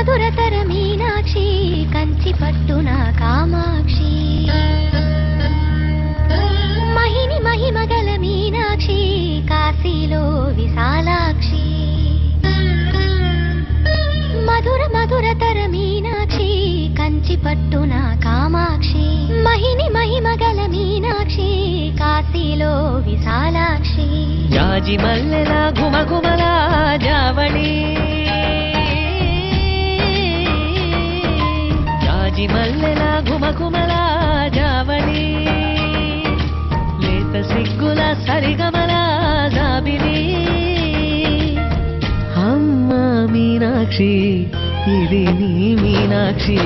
మధురతర మీనాక్షి కంచి పట్టున కామాక్షి మహిని మహిమగల మీనాక్షి కాశీలో విశాలాక్షి మధుర మధురతర మీనాక్షి కంచి పట్టున కామాక్షి మహిని మహిమగల మీనాక్షి కాశీలో విశాలాక్షి జాజి మల్లెల గుమగుమల జావళి జాజి మల్లెల గుమగుమల జావళి లేత సిగ్గుల సరిగమల జాబిలి అమ్మ మీనాక్షి ఇది నీ మీనాక్షి